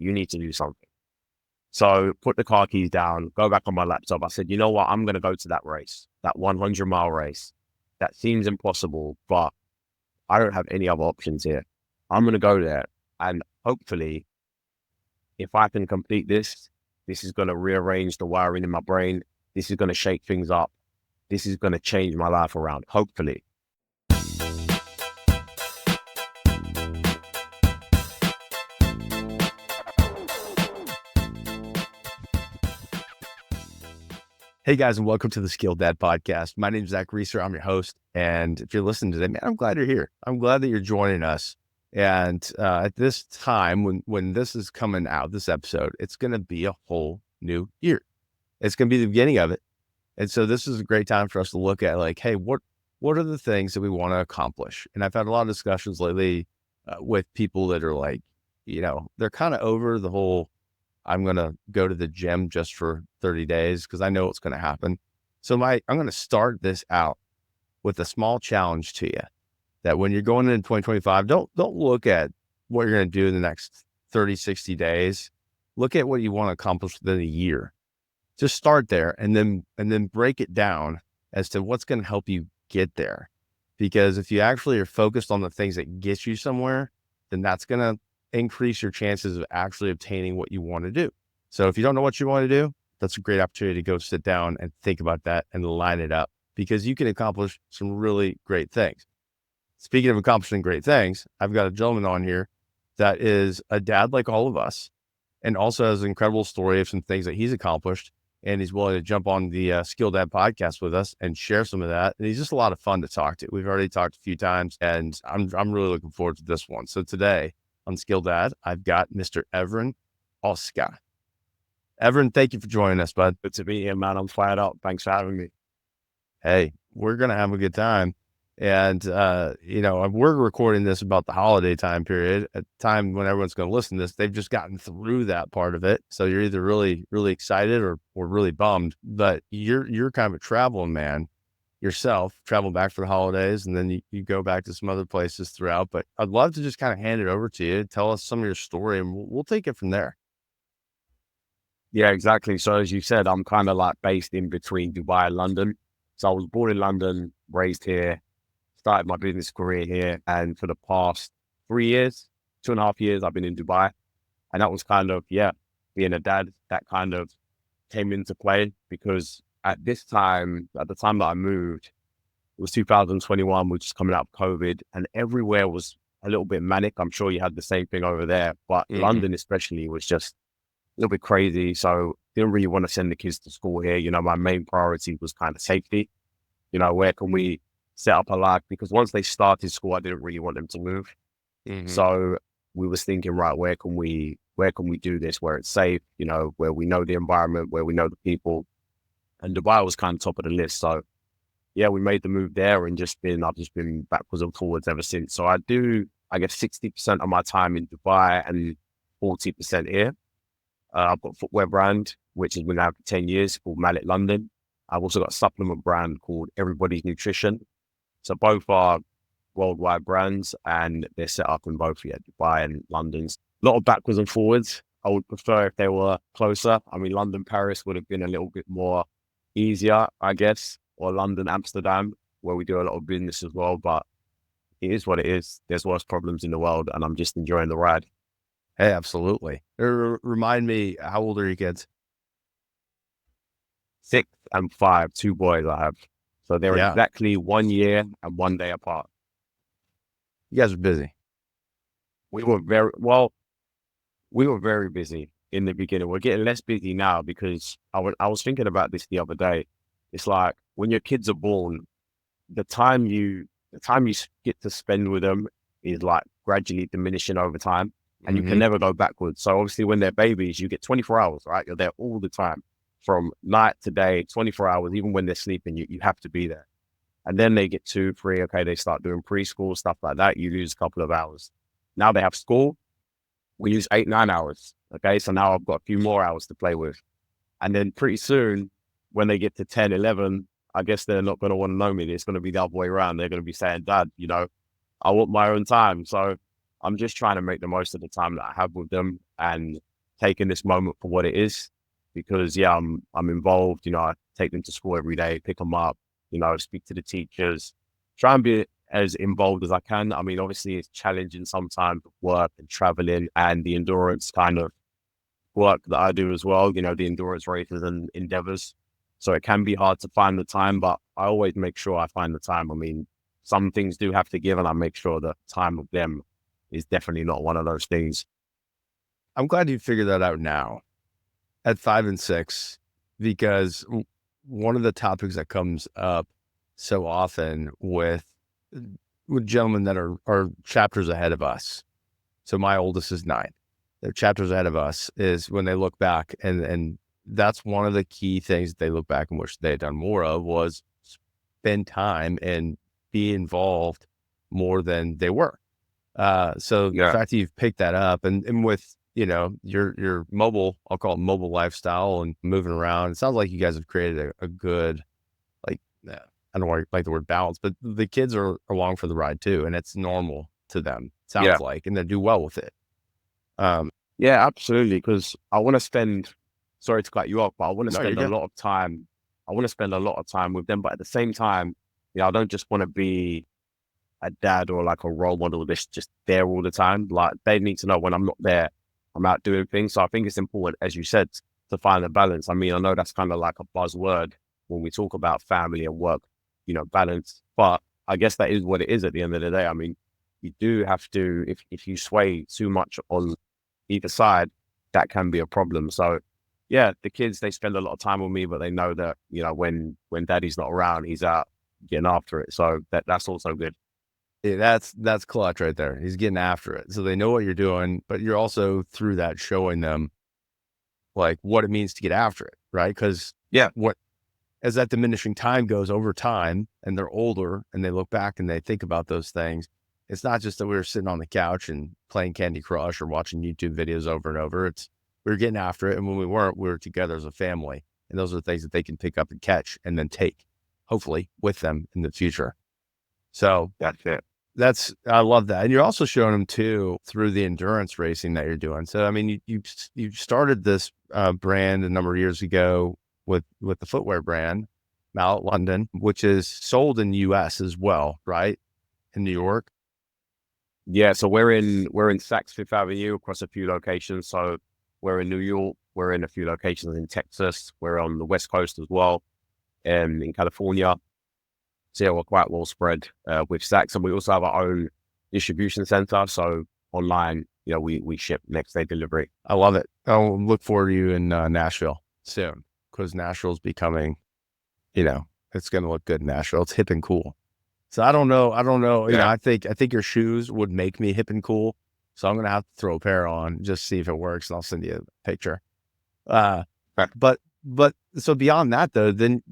you need to do something. So put the car keys down, go back on my laptop. I said, you know what? I'm going to go to that race, that 100-mile race. That seems impossible, but I don't have any other options here. I'm going to go there. And hopefully, if I can complete this, this is going to rearrange the wiring in my brain. This is going to shake things up. This is going to change my life around, hopefully. Hey guys, and welcome to the Skilled Dad Podcast. My name is Zach Reeser. I'm your host. And if you're listening today, man, I'm glad you're here. I'm glad that you're joining us. And at this time, when this is coming out, this episode, it's going to be a whole new year. It's going to be the beginning of it. And so this is a great time for us to look at like, hey, what are the things that we want to accomplish? And I've had a lot of discussions lately with people that are like, they're kind of over the whole, I'm going to go to the gym just for 30 days because I know what's going to happen. So I'm going to start this out with a small challenge to you that when you're going into 2025, don't look at what you're going to do in the next 30, 60 days. Look at what you want to accomplish within a year. Just start there and then break it down as to what's going to help you get there. Because if you actually are focused on the things that get you somewhere, then that's going to increase your chances of actually obtaining what you want to do. So if you don't know what you want to do, that's a great opportunity to go sit down and think about that and line it up because you can accomplish some really great things. Speaking of accomplishing great things, I've got a gentleman on here that is a dad like all of us and also has an incredible story of some things that he's accomplished. And he's willing to jump on the Skilled Dad podcast with us and share some of that. And he's just a lot of fun to talk to. We've already talked a few times and I'm really looking forward to this one. So today, on Skilled Dad, I've got Mr. Evren Ozka. Evren, thank you for joining us, bud. Good to be here, man. I'm fired up. Thanks for having me. Hey, we're going to have a good time. And, we're recording this about the holiday time period, at the time when everyone's going to listen to this. They've just gotten through that part of it. So you're either really, really excited or really bummed. But you're kind of a traveling man yourself, travel back for the holidays, and then you go back to some other places throughout. But I'd love to just kind of hand it over to you, tell us some of your story, and we'll take it from there. Yeah, exactly. So as you said, I'm kind of like based in between Dubai and London. So I was born in London, raised here, started my business career here. And for the past 3 years, 2.5 years, I've been in Dubai. And that was kind of, being a dad, that kind of came into play because at the time that I moved, it was 2021, which is coming out of COVID, and everywhere was a little bit manic. I'm sure you had the same thing over there, but London especially was just a little bit crazy. So didn't really want to send the kids to school here. My main priority was kind of safety. Where can we set up a life? Because once they started school, I didn't really want them to move. So we was thinking, right, where can we do this where it's safe, where we know the environment, where we know the people. And Dubai was kind of top of the list. So yeah, we made the move there and I've just been backwards and forwards ever since. So I do, I guess 60% of my time in Dubai and 40% here. I've got a footwear brand, which has been out for 10 years called Mallet London. I've also got a supplement brand called Everybody's Nutrition. So both are worldwide brands and they're set up in both Dubai and London. A lot of backwards and forwards. I would prefer if they were closer. I mean, London, Paris would have been a little bit more easier, I guess, or London, Amsterdam, where we do a lot of business as well, but it is what it is. There's worse problems in the world and I'm just enjoying the ride. Hey, absolutely. Remind me, how old are your kids? 6 and 5, 2 boys I have. So they're exactly 1 year and 1 day apart. You guys are busy. We were very busy in the beginning. We're getting less busy now because I was thinking about this the other day. It's like when your kids are born, the time you get to spend with them is like gradually diminishing over time and you can never go backwards. So obviously when they're babies, you get 24 hours, right? You're there all the time from night to day, 24 hours, even when they're sleeping, you have to be there. And then they get 2, 3, okay, they start doing preschool, stuff like that. You lose a couple of hours. Now they have school. We use 8, 9 hours. Okay. So now I've got a few more hours to play with. And then pretty soon when they get to 10, 11, I guess they're not going to want to know me. It's going to be the other way around. They're going to be saying, Dad, I want my own time. So I'm just trying to make the most of the time that I have with them. And taking this moment for what it is, because yeah, I'm involved. You know, I take them to school every day, pick them up. You know, speak to the teachers, try and be as involved as I can. I mean, obviously it's challenging sometimes with work and traveling and the endurance kind of work that I do as well. You know, the endurance races and endeavors. So it can be hard to find the time, but I always make sure I find the time. I mean, some things do have to give, and I make sure that time with them is definitely not one of those things. I'm glad you figured that out now at 5 and 6, because one of the topics that comes up so often with gentlemen that are chapters ahead of us. So my oldest is 9. They're chapters ahead of us, is when they look back, and that's one of the key things that they look back and wish they had done more of, was spend time and be involved more than they were. So the Yeah. fact that you've picked that up, and with, you know, your mobile, I'll call it mobile lifestyle and moving around, it sounds like you guys have created a good, like, I don't want to like the word balance, but the kids are along for the ride too. And it's normal to them, Yeah. sounds like, and they do well with it. Um, Yeah, absolutely. Because I want to spend, sorry to cut you off, but I want to no, you're spend a good. lot of time. I want to spend a lot of time with them, but at the same time, you know, I don't just want to be a dad or like a role model that's just there all the time. Like, they need to know when I'm not there, I'm out doing things. So I think it's important, as you said, to find a balance. I mean, I know that's kind of like a buzzword when we talk about family and work, you know, balance, but I guess that is what it is at the end of the day. I mean, you do have to, if you sway too much on either side, that can be a problem. So yeah, the kids, they spend a lot of time with me, but they know that, you know, when daddy's not around, he's out getting after it. So that's also good. Yeah, that's clutch right there. He's getting after it. So they know what you're doing, but you're also through that showing them like what it means to get after it, right? Because Yeah. what as that diminishing time goes over time and they're older and they look back and they think about those things, it's not just that we were sitting on the couch and playing Candy Crush or watching YouTube videos over and over. It's we were getting after it. And when we weren't, we were together as a family. And those are the things that they can pick up and catch and then take, hopefully, with them in the future. So That's it. I love that. And you're also showing them too through the endurance racing that you're doing. So, I mean, you started this brand a number of years ago with the footwear brand, Mallet London, which is sold in the US as well, right? In New York. Yeah, so we're in Saks Fifth Avenue across a few locations. So we're in New York, we're in a few locations in Texas, we're on the West Coast as well, and in California. So yeah, we're quite well spread with Saks, and we also have our own distribution center. So online, you know, we ship next day delivery. I love it. I'll look forward to you in Nashville soon, because Nashville's becoming, you know, it's going to look good in Nashville. It's hip and cool. So I don't know. You know, Yeah, I think your shoes would make me hip and cool. So I'm going to have to throw a pair on, just see if it works, and I'll send you a picture. Uh, but so beyond that though, then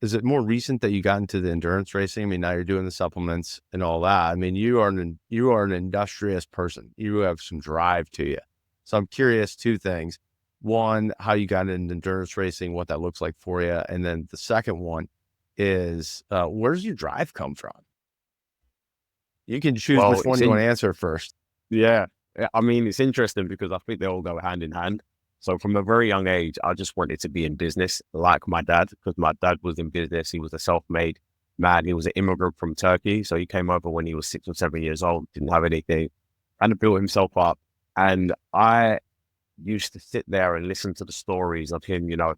is it more recent that you got into the endurance racing? I mean, now you're doing the supplements and all that. I mean, you are an industrious person. You have some drive to you. So I'm curious, two things. One, how you got into endurance racing, what that looks like for you. And then the second one is, where does your drive come from? You can choose well, which one you want to answer first. yeah. I mean, it's interesting because I think they all go hand in hand. So from a very young age, I just wanted to be in business like my dad, because my dad was in business. He was a self-made man. He was an immigrant from Turkey. So he came over when he was 6 or 7 years old, didn't have anything, and built himself up. And I used to sit there and listen to the stories of him, you know,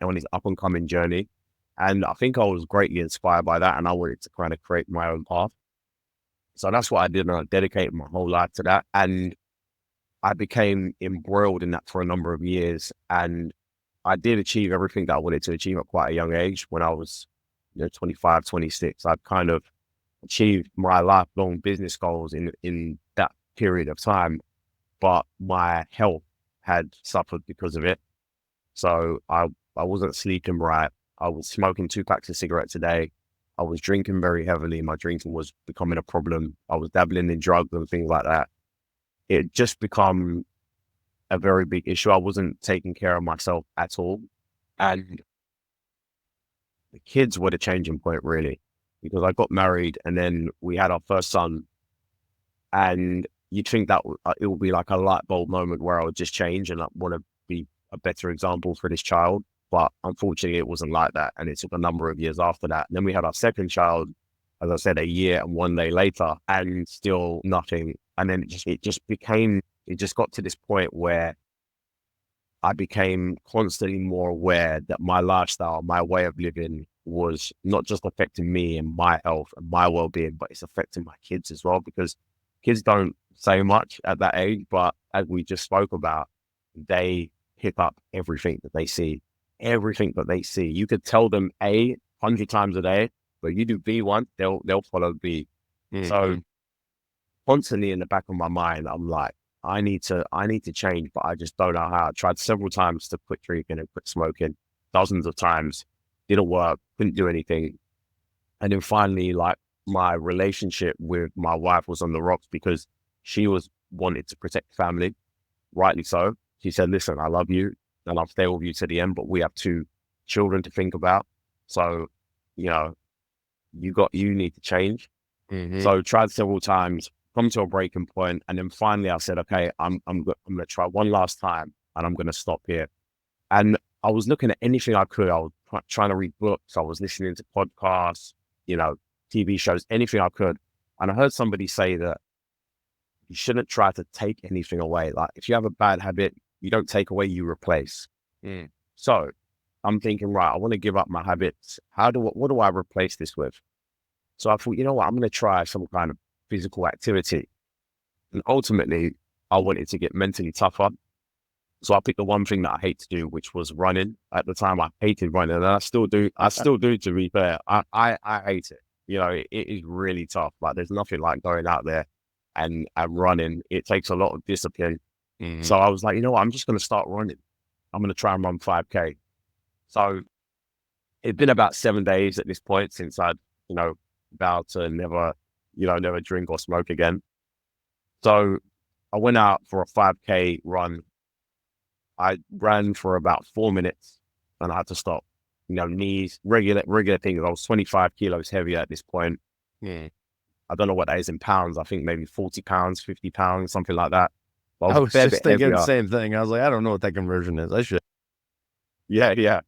on his up and coming journey. And I think I was greatly inspired by that. And I wanted to kind of create my own path. So that's what I did. And I dedicated my whole life to that. And I became embroiled in that for a number of years. And I did achieve everything that I wanted to achieve at quite a young age. When I was, you know, 25, 26, I kind of achieved my lifelong business goals in that period of time. But my health had suffered because of it. So I wasn't sleeping right. I was smoking 2 packs of cigarettes a day. I was drinking very heavily. My drinking was becoming a problem. I was dabbling in drugs and things like that. It just become a very big issue. I wasn't taking care of myself at all. And the kids were the changing point, really, because I got married and then we had our first son. And you'd think that it would be like a light bulb moment where I would just change and I want to be a better example for this child. But unfortunately, it wasn't like that. And it took a number of years after that. And then we had our second child, as I said, a year and 1 day later, and still nothing. And then it just got to this point where I became constantly more aware that my lifestyle, my way of living was not just affecting me and my health and my well-being, but it's affecting my kids as well, because kids don't say much at that age, but as we just spoke about, they pick up everything that they see. Everything that they see. You could tell them A 100 times a day, but you do B once, they'll follow B. Mm-hmm. So constantly in the back of my mind, I'm like, I need to change, but I just don't know how. I tried several times to quit drinking and quit smoking, dozens of times, didn't work, couldn't do anything. And then finally, like, my relationship with my wife was on the rocks because she wanted to protect family, rightly so. She said, listen, I love you and I'll stay with you to the end, but we have 2 children to think about. So, you need to change. Mm-hmm. So tried several times, come to a breaking point, and then finally I said, okay, I'm going to try one last time, and I'm going to stop here. And I was looking at anything I could. I was trying to read books. I was listening to podcasts, TV shows, anything I could. And I heard somebody say that you shouldn't try to take anything away. Like, if you have a bad habit, you don't take away, you replace. So I'm thinking, right, I want to give up my habits. What do I replace this with? So I thought, you know what, I'm going to try some kind of physical activity. And ultimately, I wanted to get mentally tougher. So I picked the one thing that I hate to do, which was running. At the time, I hated running, and I still do. To be fair, I hate it. It is really tough. Like, there's nothing like going out there and running. It takes a lot of discipline. Mm-hmm. So I was like, you know what, I'm just going to start running. I'm going to try and run 5K. So it'd been about 7 days at this point since I'd, vowed to never drink or smoke again. So I went out for a 5K run. I ran for about 4 minutes and I had to stop. Knees, regular things. I was 25 kilos heavier at this point. Yeah. I don't know what that is in pounds. I think maybe 40 pounds, 50 pounds, something like that. I was just thinking heavier. the same thing. I was like, I don't know what that conversion is. I should. Yeah.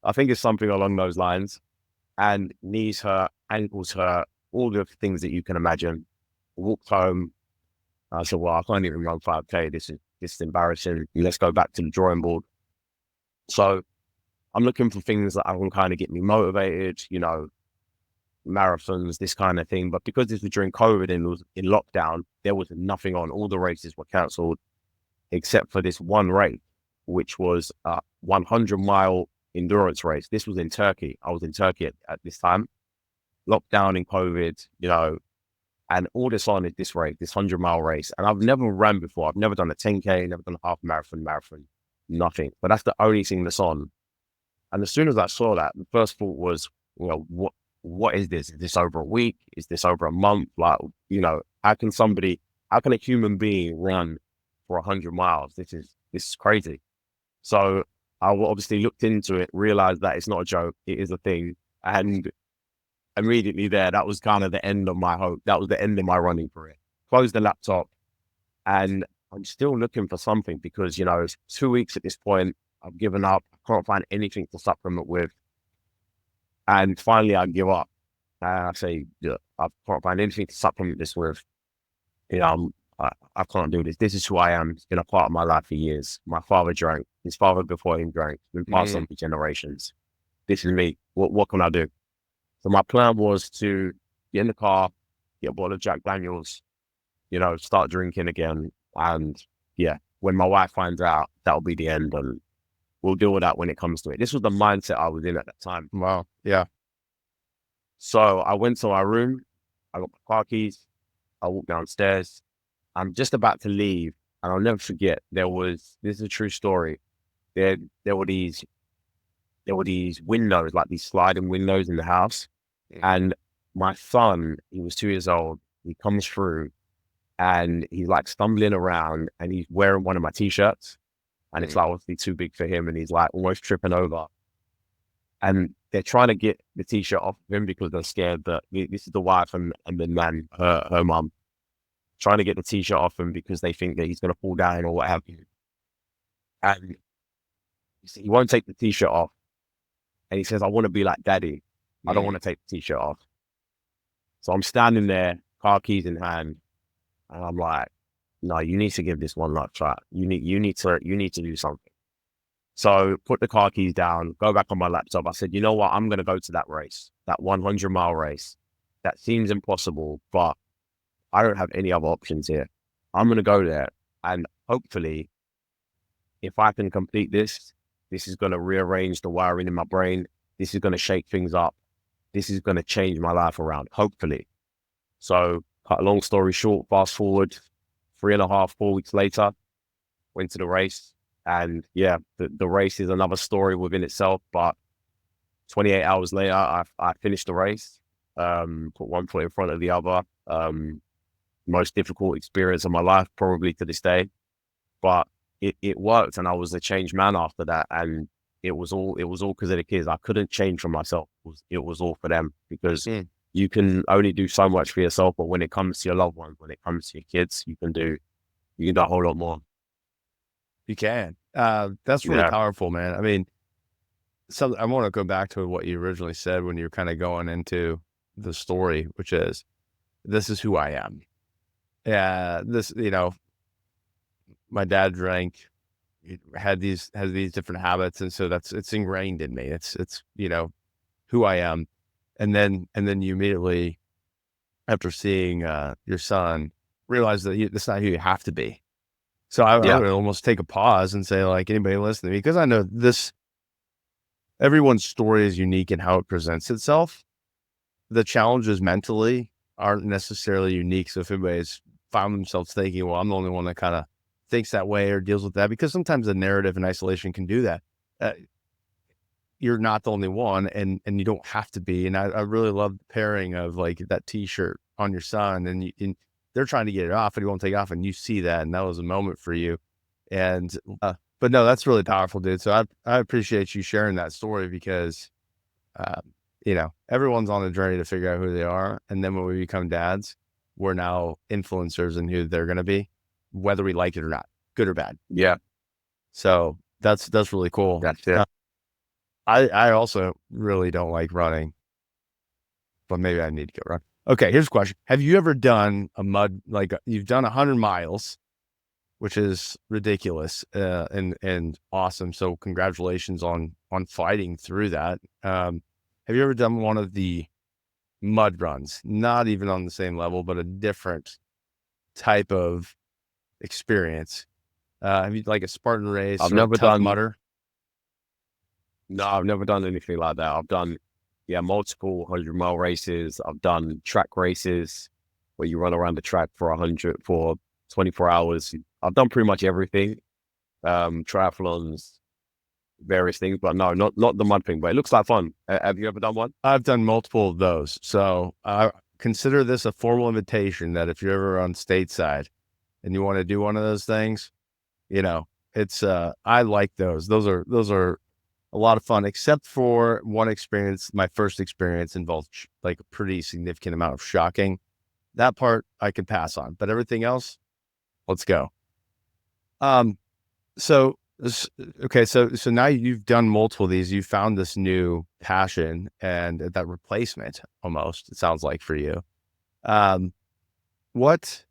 I think it's something along those lines. And knees hurt, ankles hurt, all the things that you can imagine. Walked home. I said, well, I can't even run 5K. This is embarrassing. Let's go back to the drawing board. So I'm looking for things that I can kind of get me motivated, marathons, this kind of thing. But because this was during COVID and it was in lockdown, there was nothing on. All the races were cancelled except for this one race, which was a 100-mile endurance race. This was in Turkey. I was in Turkey at this time, lockdown in COVID, and all this on is this race, this 100-mile race. And I've never ran before. I've never done a 10K, never done a half marathon, nothing. But that's the only thing that's on. And as soon as I saw that, the first thought was, what is this? Is this over a week? Is this over a month? Like, how can a human being run for 100 miles? This is crazy. So I obviously looked into it, realized that it's not a joke. It is a thing. And immediately that was kind of the end of my hope. That was the end of my running career. Closed the laptop and I'm still looking for something because, it's 2 weeks at this point. I've given up. I can't find anything to supplement with. And finally I give up. And I say, I can't find anything to supplement this with. I can't do this. This is who I am. It's been a part of my life for years. My father drank. His father before him drank. It's been passed on for generations. This is me. What can I do? So my plan was to get in the car, get a bottle of Jack Daniels, start drinking again. And when my wife finds out, that'll be the end. And we'll deal with that when it comes to it. This was the mindset I was in at that time. Wow. Yeah. So I went to my room. I got my car keys. I walked downstairs. I'm just about to leave. And I'll never forget, this is a true story. There were these windows, like these sliding windows in the house. And my son, he was 2 years old. He comes through and he's like stumbling around and he's wearing one of my t-shirts and it's like obviously too big for him. And he's like almost tripping over and they're trying to get the t-shirt off of him because they're scared that this is the wife and the man, her mum, trying to get the t-shirt off him because they think that he's going to fall down or what have you. And he won't take the t-shirt off. And he says, I want to be like daddy. I don't want to take the t-shirt off. So I'm standing there, car keys in hand, and I'm like, no, you need to give this one last try. You need to do something. So put the car keys down, go back on my laptop. I said, you know what? I'm going to go to that race, that 100-mile race. That seems impossible, but I don't have any other options here. I'm going to go there. And hopefully, if I can complete this, this is going to rearrange the wiring in my brain. This is going to shake things up. This is going to change my life around, hopefully. So, cut a long story short, fast forward 3.5, 4 weeks later, went to the race. And yeah, the race is another story within itself. But 28 hours later, I finished the race, put one foot in front of the other. Most difficult experience of my life, probably to this day. But it worked, and I was a changed man after that. And it was all because of the kids. I couldn't change for myself. It was all for them, because you can only do so much for yourself, but when it comes to your loved ones, when it comes to your kids, you can do a whole lot more. You can. That's really powerful, man. I mean, I want to go back to what you originally said when you were kind of going into the story, which is, this is who I am. Yeah, my dad drank, has these different habits, and so it's ingrained in me. It's who I am. And then you immediately, after seeing your son, realize that that's not who you have to be. So I would almost take a pause and say, like, anybody listening, because I know everyone's story is unique in how it presents itself. The challenges mentally aren't necessarily unique. So if anybody's found themselves thinking, well, I'm the only one that kind of thinks that way or deals with that, because sometimes the narrative and isolation can do that. You're not the only one, and you don't have to be. And I really love the pairing of like that t-shirt on your son, and they're trying to get it off and he won't take off, and you see that, and that was a moment for you. And but no, that's really powerful, dude. So I appreciate you sharing that story, because everyone's on a journey to figure out who they are, and then when we become dads, we're now influencers in who they're going to be, whether we like it or not, good or bad. Yeah. So that's really cool. That's it. I also really don't like running, but maybe I need to go run. Okay, here's a question. Have you ever done you've done 100 miles, which is ridiculous, and awesome. So congratulations on fighting through that. Have you ever done one of the mud runs? Not even on the same level, but a different type of experience. Have you, like, a Spartan race? I've never done mudder. No, I've never done anything like that. I've done, multiple 100-mile races. I've done track races where you run around the track for 24 hours. I've done pretty much everything. Triathlons, various things, but no, not the mud thing, but it looks like fun. Have you ever done one? I've done multiple of those. So I consider this a formal invitation that if you're ever on stateside and you want to do one of those things, it's, I like those. Those are a lot of fun, except for one experience. My first experience involved like a pretty significant amount of shocking. That part I could pass on, but everything else, let's go. So now you've done multiple of these. You found this new passion and that replacement, almost, it sounds like, for you. What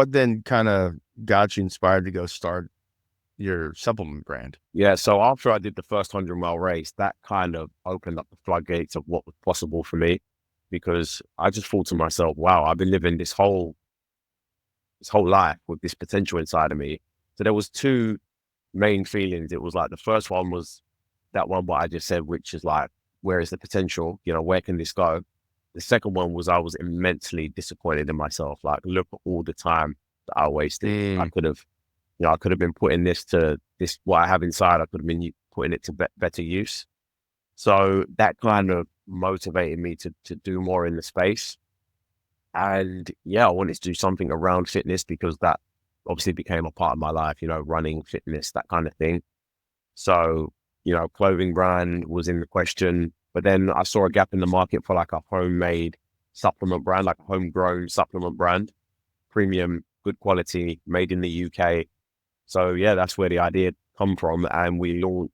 then kind of got you inspired to go start your supplement brand? Yeah, so after I did the first 100-mile race, that kind of opened up the floodgates of what was possible for me, because I just thought to myself, wow, I've been living this whole life with this potential inside of me. So there was two main feelings. It was like, the first one was that one what I just said, which is like, where is the potential? Where can this go? The second one was, I was immensely disappointed in myself. Like, look at all the time that I wasted. I could have been putting what I have inside, I could have been putting it to better use. So that kind of motivated me to do more in the space. And I wanted to do something around fitness, because that obviously became a part of my life, running, fitness, that kind of thing. So, clothing brand was in the question, but then I saw a gap in the market for like a homemade supplement brand, like a homegrown supplement brand, premium, good quality, made in the UK. So yeah, that's where the idea come from. And we launched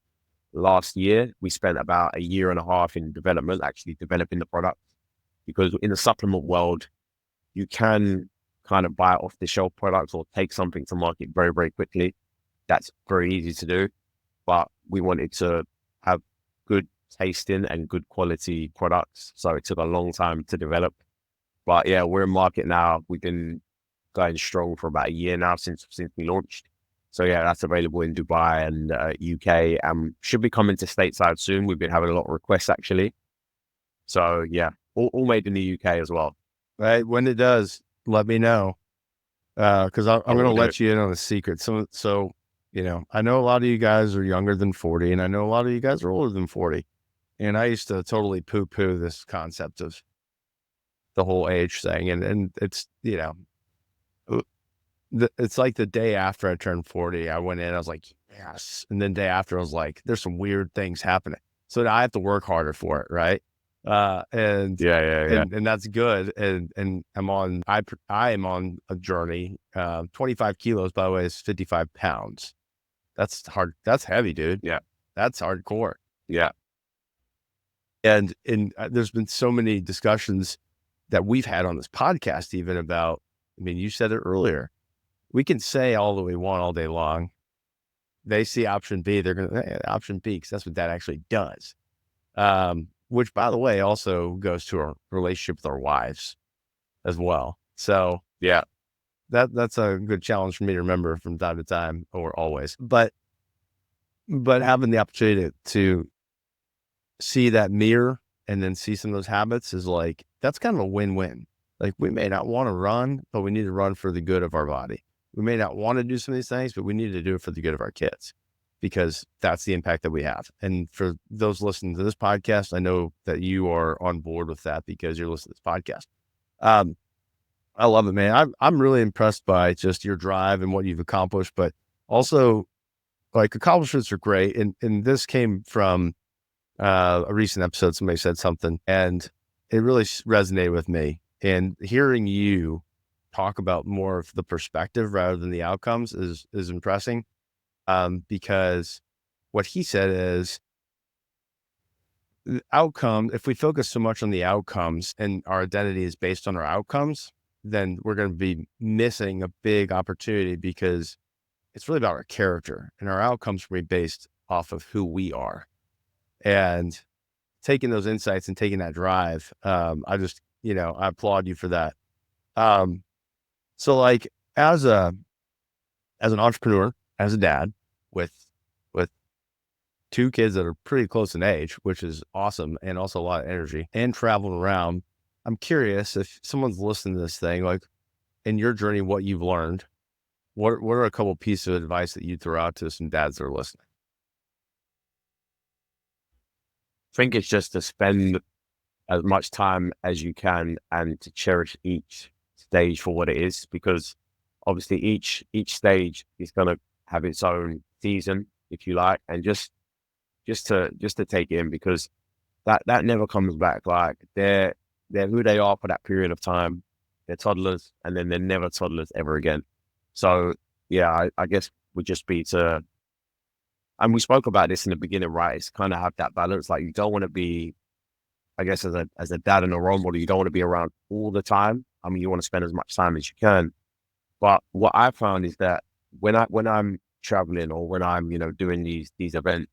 last year. We spent about a year and a half in development, actually developing the product, because in the supplement world, you can kind of buy off the shelf products or take something to market very, very quickly. That's very easy to do, but we wanted to have good tasting and good quality products. So it took a long time to develop, but yeah, we're in market now. We've been going strong for about a year now since we launched. So yeah, that's available in Dubai and UK, and should be coming to stateside soon. We've been having a lot of requests actually. So yeah, all made in the UK as well. Right. When it does, let me know. Cause I'm going to will do. let you in on a secret. So, I know a lot of you guys are younger than 40, and I know a lot of you guys are older than 40. And I used to totally poo poo this concept of the whole age thing. And it's, it's like the day after I turned 40, I went in, I was like, yes. And then the day after I was like, there's some weird things happening. So now I have to work harder for it. Right. And that's good. And I am on a journey. 25 kilos, by the way, is 55 pounds. That's hard. That's heavy, dude. Yeah. That's hardcore. Yeah. And there's been so many discussions that we've had on this podcast, even about, I mean, you said it earlier, we can say all that we want all day long. They see option B, they're going to option B, because that's what that actually does. Which, by the way, also goes to our relationship with our wives as well. So Yeah. that's a good challenge for me to remember from time to time, or always. But having the opportunity to see that mirror and then see some of those habits is like, that's kind of a win-win. Like, we may not want to run, but we need to run for the good of our body. We may not want to do some of these things, but we need to do it for the good of our kids, because that's the impact that we have. And for those listening to this podcast, I know that you are on board with that because you're listening to this podcast. I love it, man. I'm really impressed by just your drive and what you've accomplished, but also, like, accomplishments are great. And this came from a recent episode. Somebody said something and it really resonated with me. And hearing you talk about more of the perspective rather than the outcomes is impressing. Because what he said is, the outcome, if we focus so much on the outcomes and our identity is based on our outcomes, then we're going to be missing a big opportunity, because it's really about our character, and our outcomes will be based off of who we are. And taking those insights and taking that drive, I just, I applaud you for that. So like, as an entrepreneur, as a dad with two kids that are pretty close in age, which is awesome, and also a lot of energy, and traveling around, I'm curious if someone's listening to this thing, like, in your journey, what you've learned, what are a couple pieces of advice that you throw out to some dads that are listening? I think it's just to spend as much time as you can and to cherish each stage for what it is, because obviously each stage is going to have its own season, if you like, and just to take it in, because that never comes back. Like, they're who they are for that period of time. They're toddlers, and then they're never toddlers ever again. So yeah, I guess would just be to, and we spoke about this in the beginning, right? It's kind of have that balance. Like, you don't want to be, I guess, as a dad and a role model, you don't want to be around all the time. I mean, you want to spend as much time as you can. But what I found is that when I'm traveling, or when I'm, doing these events,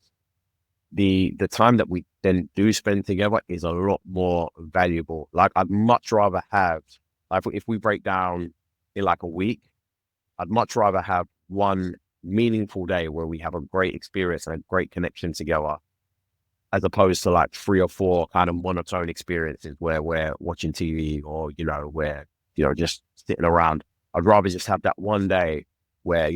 the time that we then do spend together is a lot more valuable. Like, I'd much rather have, like, if we break down in like a week, I'd much rather have one meaningful day where we have a great experience and a great connection together, as opposed to like 3 or 4 kind of monotone experiences where we're watching TV, or, we're, just sitting around. I'd rather just have that one day where,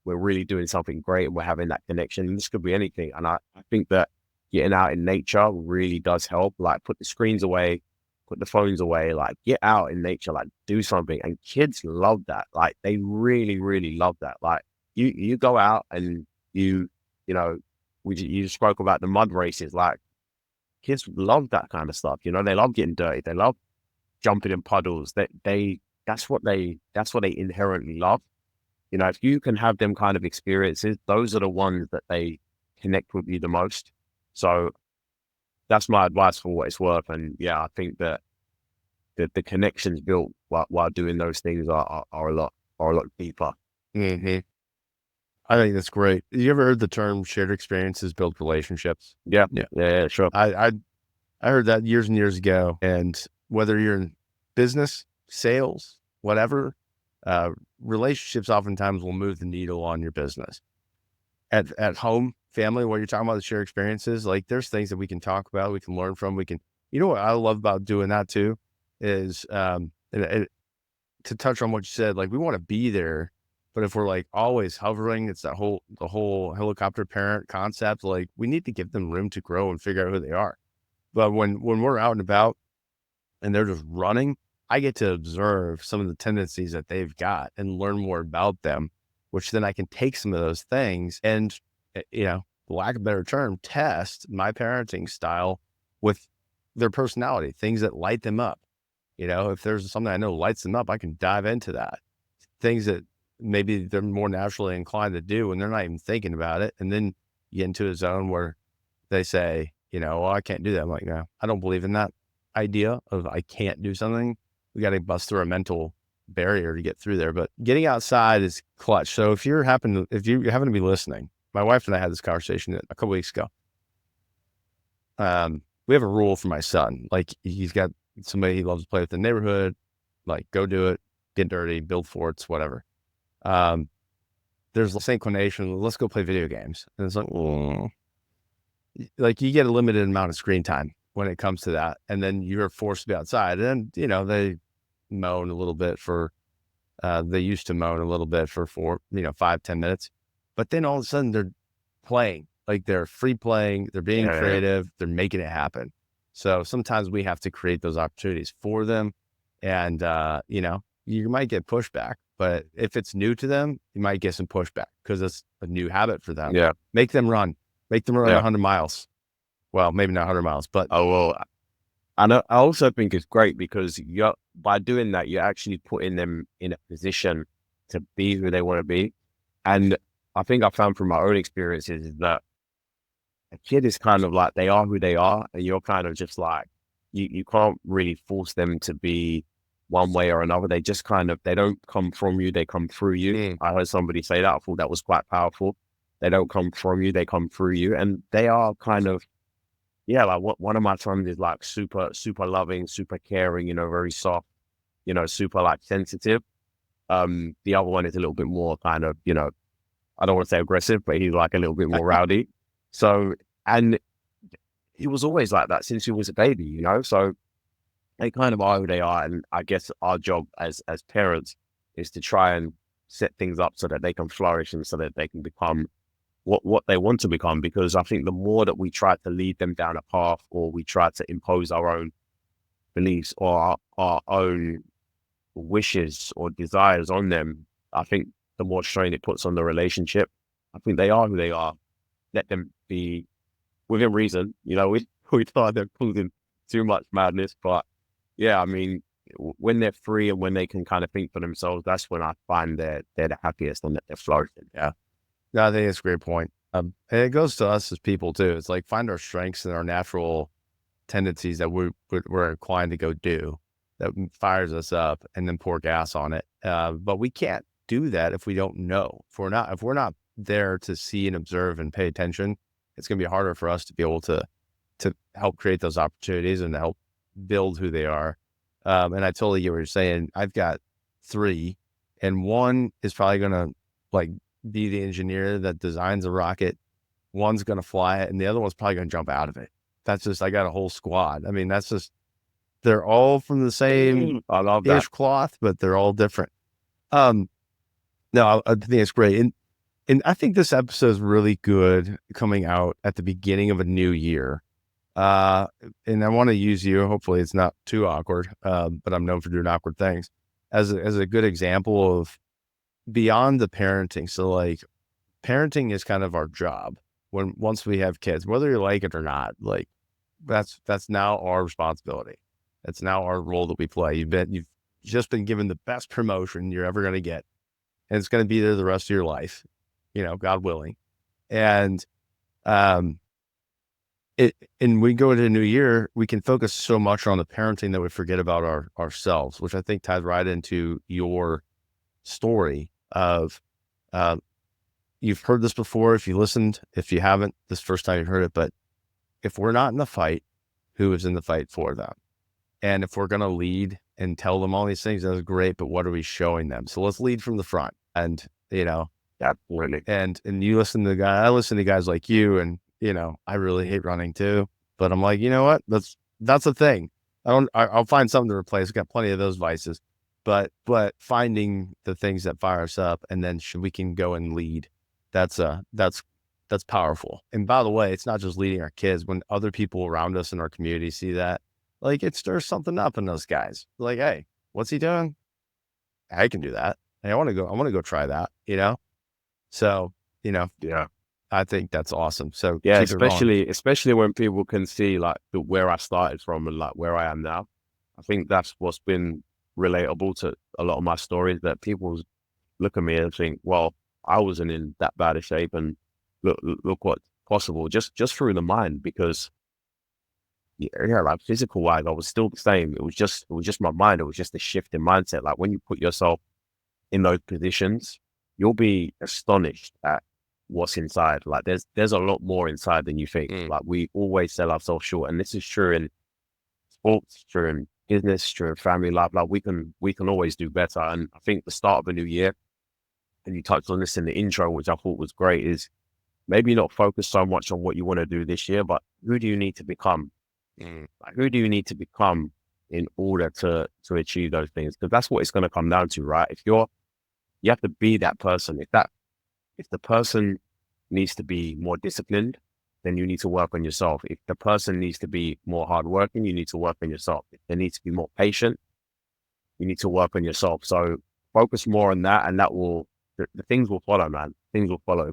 we're really doing something great and we're having that connection. And this could be anything. And I think that getting out in nature really does help. Like, put the screens away, put the phones away, like, get out in nature, like, do something. And kids love that. Like, they really, really love that. Like, you go out and you spoke about the mud races. Like, kids love that kind of stuff. They love getting dirty. They love jumping in puddles. That's what they inherently love. You know, if you can have them kind of experiences, those are the ones that they connect with you the most. So that's my advice for what it's worth. And yeah, I think that the connections built while doing those things are a lot deeper. Mm-hmm. I think that's great. You ever heard the term shared experiences build relationships? Yeah, Yeah. yeah, sure. I heard that years and years ago. And whether you're in business, sales, whatever, uh, relationships oftentimes will move the needle on your business. At home, family, what you're talking about, the shared experiences, like there's things that we can talk about, we can learn from, you know what I love about doing that too is, and to touch on what you said, like we want to be there, but if we're like always hovering, it's the whole helicopter parent concept. Like we need to give them room to grow and figure out who they are. But when we're out and about and they're just running, I get to observe some of the tendencies that they've got and learn more about them, which then I can take some of those things and, for lack of a better term, test my parenting style with their personality, things that light them up. If there's something I know lights them up, I can dive into that. Things that maybe they're more naturally inclined to do and they're not even thinking about it. And then you get into a zone where they say, well, I can't do that. I'm like, no, I don't believe in that idea of I can't do something. We got to bust through a mental barrier to get through there. But getting outside is clutch. So if you happen to be listening, my wife and I had this conversation a couple weeks ago. We have a rule for my son. Like he's got somebody he loves to play with in the neighborhood, like go do it, get dirty, build forts, whatever. There's this inclination, let's go play video games. And it's like, like you get a limited amount of screen time when it comes to that. And then you're forced to be outside. And, they moan a little bit they used to moan a little bit for 5-10 minutes. But then all of a sudden they're playing, like they're free playing, they're being creative, they're making it happen. So sometimes we have to create those opportunities for them. And, you might get pushback, but if it's new to them, you might get some pushback because it's a new habit for them. Yeah. Make them run 100 miles. Well, maybe not 100 miles, but. Oh, well, and I also think it's great because by doing that, you're actually putting them in a position to be who they want to be. And I think I found from my own experiences is that a kid is kind of like, they are who they are. And you're kind of just like, you can't really force them to be one way or another. They just they don't come from you, they come through you. I heard somebody say that. I thought that was quite powerful. They don't come from you, they come through you. And they are kind of, like one of my sons is like super, super loving, super caring, very soft, super like sensitive. The other one is a little bit more kind of, I don't want to say aggressive, but he's like a little bit more rowdy. So, and he was always like that since he was a baby, so they kind of are who they are. And I guess our job as parents is to try and set things up so that they can flourish and so that they can become what they want to become. Because I think the more that we try to lead them down a path or we try to impose our own beliefs or our own wishes or desires on them, I think the more strain it puts on the relationship. I think they are who they are. Let them be within reason. We thought they're causing too much madness, but yeah, I mean, when they're free and when they can kind of think for themselves, that's when I find they're the happiest and that they're flourishing. Yeah. No, I think it's a great point. And it goes to us as people too. It's like find our strengths and our natural tendencies that we're inclined to go do that fires us up and then pour gas on it. But we can't do that if we don't know. If we're not there to see and observe and pay attention, it's going to be harder for us to be able to help create those opportunities and to help build who they are. And I totally get what you're saying. I've got 3 and one is probably going to like be the engineer that designs a rocket. One's going to fly it and the other one's probably going to jump out of it. That's just, I got a whole squad. I mean, they're all from the same I love that. cloth, but they're all different. No, I think it's great. And I think this episode is really good coming out at the beginning of a new year. And I want to use you, hopefully it's not too awkward, but I'm known for doing awkward things as a good example of beyond the parenting. So like parenting is kind of our job once we have kids, whether you like it or not, like that's now our responsibility. It's now our role that we play. You've just been given the best promotion you're ever going to get. And it's going to be there the rest of your life, God willing. And, and we go into a new year, we can focus so much on the parenting that we forget about ourselves, which I think ties right into your story of, you've heard this before. If you listened, if you haven't, this first time you've heard it, but if we're not in the fight, who is in the fight for them? And if we're going to lead and tell them all these things, that's great. But what are we showing them? So let's lead from the front. And, Absolutely. and you listen to I listen to guys like you, and, I really hate running too, but I'm like, you know what? That's a thing. I'll find something to replace. Got plenty of those vices, but finding the things that fire us up, and then we can go and lead. That's powerful. And by the way, it's not just leading our kids. When other people around us in our community see that, like, it stirs something up in those guys. Like, hey, what's he doing? I can do that. Hey, I want to go try that, So, Yeah. I think that's awesome. So Yeah, keep it rolling. especially when people can see like where I started from and like where I am now. I think that's what's been relatable to a lot of my stories, that people look at me and think, well, I wasn't in that bad a shape, and look what's possible just through the mind. Because like physical wise, I was still the same. It was just my mind. It was just a shift in mindset. Like when you put yourself in those positions, you'll be astonished at what's inside. Like there's a lot more inside than you think. Like we always sell ourselves short, and this is true in sports, true in business, true in family life. Like we can always do better. And I think the start of a new year, and you touched on this in the intro, which I thought was great, is maybe not focus so much on what you want to do this year, but who do you need to become? Like, who do you need to become in order to achieve those things? Because that's what it's going to come down to, right? You have to be that person. If the person needs to be more disciplined, then you need to work on yourself. If the person needs to be more hardworking, you need to work on yourself. If they need to be more patient, you need to work on yourself. So focus more on that, and the things will follow, man. Things will follow.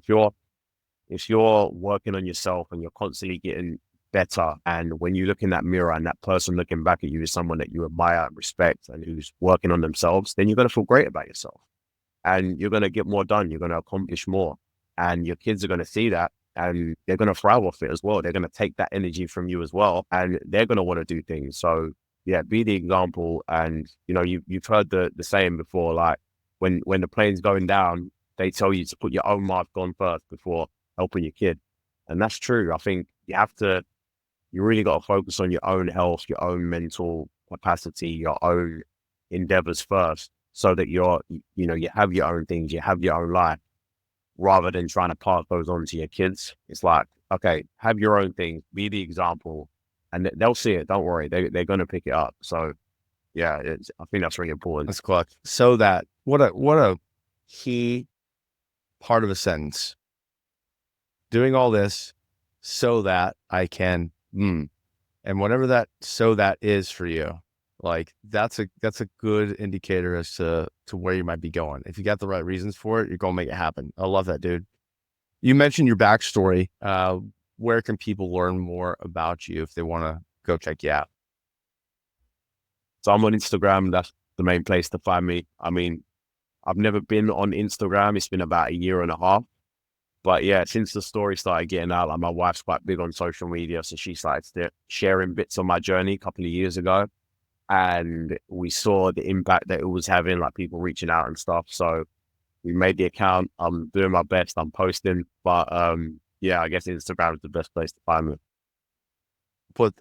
If you're working on yourself and you're constantly getting better, and when you look in that mirror and that person looking back at you is someone that you admire and respect and who's working on themselves, then you're going to feel great about yourself, and you're going to get more done. You're going to accomplish more, and your kids are going to see that, and they're going to thrive off it as well. They're going to take that energy from you as well, and they're going to want to do things. So yeah, be the example. And you've heard the saying before, like when the plane's going down, they tell you to put your own mask on first before helping your kid. And that's true. I think you really got to focus on your own health, your own mental capacity, your own endeavors first, so that you have your own things, you have your own life, rather than trying to pass those on to your kids. It's like, okay, have your own things, be the example, and they'll see it. Don't worry. They're going to pick it up. So yeah, I think that's really important. That's clutch. So that, what a key part of a sentence. Doing all this so that I can, and whatever that so that is for you, like that's a good indicator as to where you might be going. If you got the right reasons for it, you're gonna make it happen. I love that, dude. You mentioned your backstory. Where can people learn more about you if they want to go check you out? So I'm on Instagram. That's the main place to find me. I mean, I've never been on Instagram. It's been about a year and a half. But yeah, since the story started getting out, like my wife's quite big on social media, so she started sharing bits of my journey a couple of years ago, and we saw the impact that it was having, like people reaching out and stuff. So we made the account. I'm doing my best. I'm posting, but yeah, I guess Instagram is the best place to find me.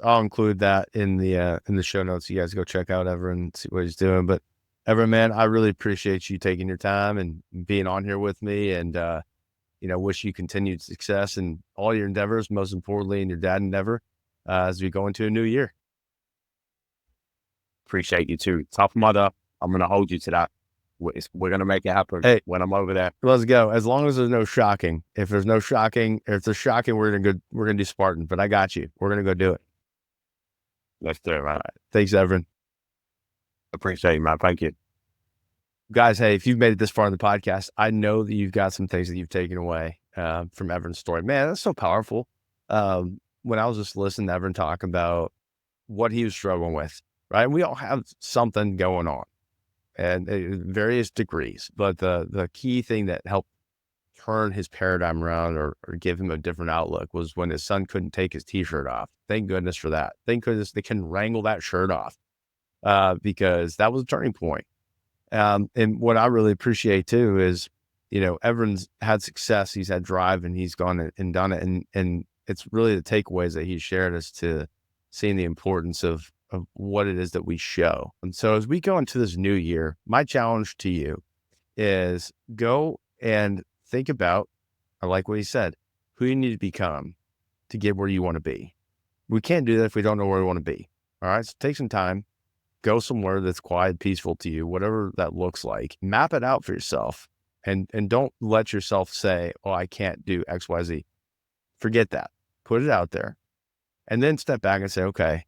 I'll include that in the show notes. You guys go check out Evren and see what he's doing. But Evren, man, I really appreciate you taking your time and being on here with me, and wish you continued success in all your endeavors, most importantly in your dad endeavor, as we go into a new year. Appreciate you too. Tough mother. I'm going to hold you to that. We're going to make it happen when I'm over there. Let's go. As long as there's no shocking. If there's shocking, we're going to do Spartan, but I got you. We're going to go do it. Let's do it, man. Right. Thanks, Evren. Appreciate you, man. Thank you. Guys, hey, if you've made it this far in the podcast, I know that you've got some things that you've taken away from Evren's story. Man, that's so powerful. When I was just listening to Evren talk about what he was struggling with, right? We all have something going on and various degrees, but the key thing that helped turn his paradigm around or give him a different outlook was when his son couldn't take his t-shirt off. Thank goodness for that. Thank goodness they can wrangle that shirt off because that was a turning point. And what I really appreciate too is, Evren's had success, he's had drive, and he's gone and done it. And it's really the takeaways that he shared as to seeing the importance of what it is that we show. And so as we go into this new year, my challenge to you is go and think about, I like what he said, who you need to become to get where you want to be. We can't do that if we don't know where we want to be. All right. So take some time, go somewhere that's quiet, peaceful to you, whatever that looks like. Map it out for yourself and don't let yourself say, oh, I can't do X, Y, Z. Forget that. Put it out there and then step back and say, okay,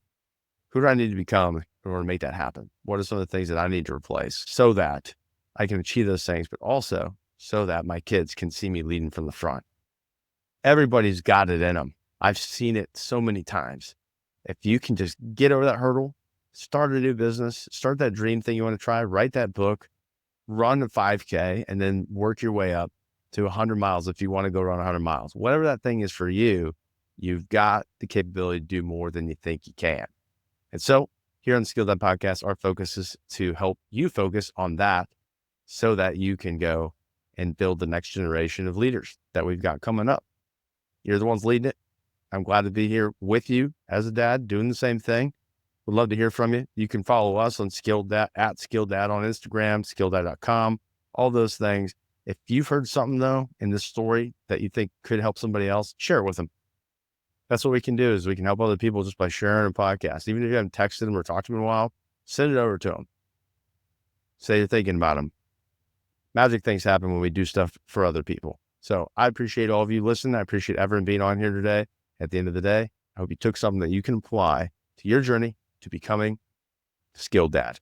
who do I need to become in order to make that happen? What are some of the things that I need to replace so that I can achieve those things, but also so that my kids can see me leading from the front? Everybody's got it in them. I've seen it so many times. If you can just get over that hurdle, start a new business, start that dream thing you want to try, write that book, run a 5K, and then work your way up to 100 miles if you want to go run 100 miles. Whatever that thing is for you, you've got the capability to do more than you think you can. And so here on the Skilled Dad Podcast, our focus is to help you focus on that so that you can go and build the next generation of leaders that we've got coming up. You're the ones leading it. I'm glad to be here with you as a dad doing the same thing. Would love to hear from you. You can follow us on Skilled Dad, at Skilled Dad on Instagram, skilledad.com, all those things. If you've heard something though in this story that you think could help somebody else, share it with them. That's what we can do, is we can help other people just by sharing a podcast. Even if you haven't texted them or talked to them in a while, send it over to them. Say you're thinking about them. Magic things happen when we do stuff for other people. So I appreciate all of you listening. I appreciate Evren being on here today. At the end of the day, I hope you took something that you can apply to your journey to becoming a skilled dad.